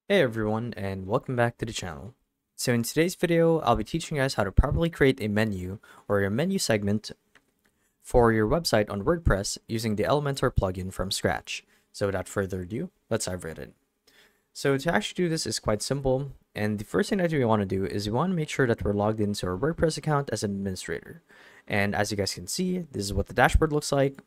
Hey everyone, and welcome back to the channel. So in today's video, I'll be teaching you guys how to properly create a menu or a menu segment for your website on WordPress using the Elementor plugin from scratch. So without further ado, let's dive right in. So to actually do this is quite simple, and the first thing that we want to do is we want to make sure that we're logged into our WordPress account as an administrator. And as you guys can see, this is what the dashboard looks like.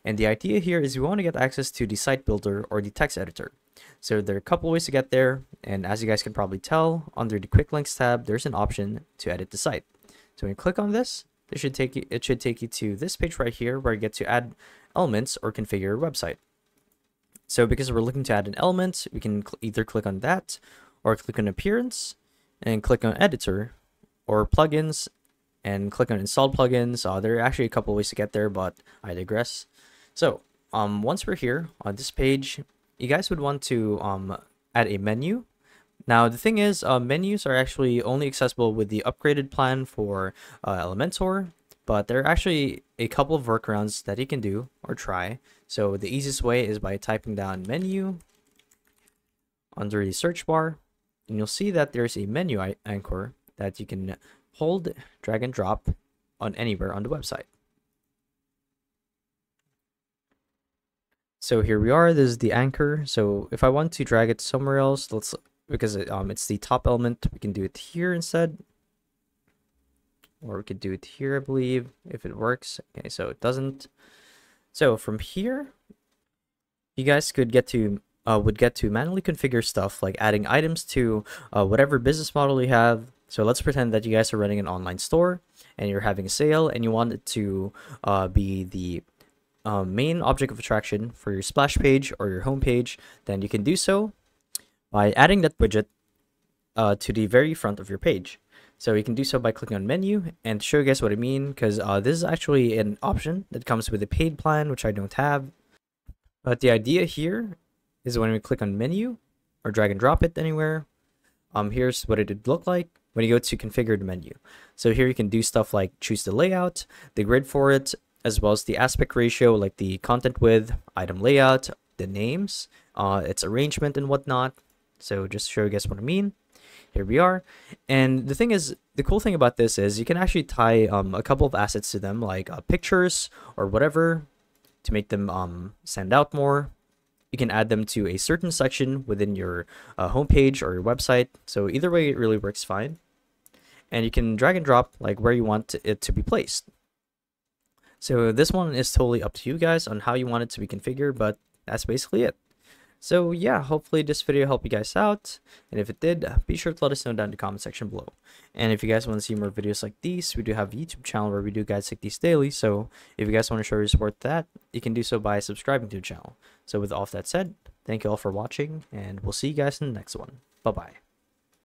And the idea here is we want to get access to the site builder or the text editor. So there are a couple ways to get there, and as you guys can probably tell, under the quick links tab, there's an option to edit the site. So when you click on this, it should take you to this page right here where you get to add elements or configure your website. So because we're looking to add an element, we can either click on that or click on appearance and click on editor or plugins and click on install plugins. There are actually a couple ways to get there, but I digress. So once we're here on this page, you guys would want to add a menu. Now the thing is, menus are actually only accessible with the upgraded plan for Elementor, but there are actually a couple of workarounds that you can do or try. So the easiest way is by typing down menu under the search bar, and you'll see that there's a menu anchor that you can hold, drag and drop on anywhere on the website. So here we are, this is the anchor. So if I want to drag it somewhere else, because it's the top element, we can do it here instead. Or we could do it here, I believe, if it works. Okay, so it doesn't. So from here, you guys would get to manually configure stuff like adding items to whatever business model you have. So let's pretend that you guys are running an online store and you're having a sale and you want it to be the main object of attraction for your splash page or your home page. Then you can do so by adding that widget to the very front of your page. So you can do so by clicking on menu, and to show you guys what I mean, because this is actually an option that comes with a paid plan, which I don't have. But the idea here is when we click on menu or drag and drop it anywhere, here's what it would look like when you go to configure the menu. So here you can do stuff like choose the layout, the grid for it, as well as the aspect ratio, like the content width, item layout, the names, its arrangement and whatnot. So just to show you guys what I mean, here we are. And the thing is, the cool thing about this is you can actually tie a couple of assets to them, like pictures or whatever, to make them stand out more. You can add them to a certain section within your homepage or your website. So either way, it really works fine. And you can drag and drop like where you want it to be placed. So this one is totally up to you guys on how you want it to be configured, but that's basically it. So yeah, hopefully this video helped you guys out, and if it did, be sure to let us know down in the comment section below. And if you guys want to see more videos like these, we do have a YouTube channel where we do guides like these daily, so if you guys want to show your support to that, you can do so by subscribing to the channel. So with all of that said, thank you all for watching, and we'll see you guys in the next one. Bye bye.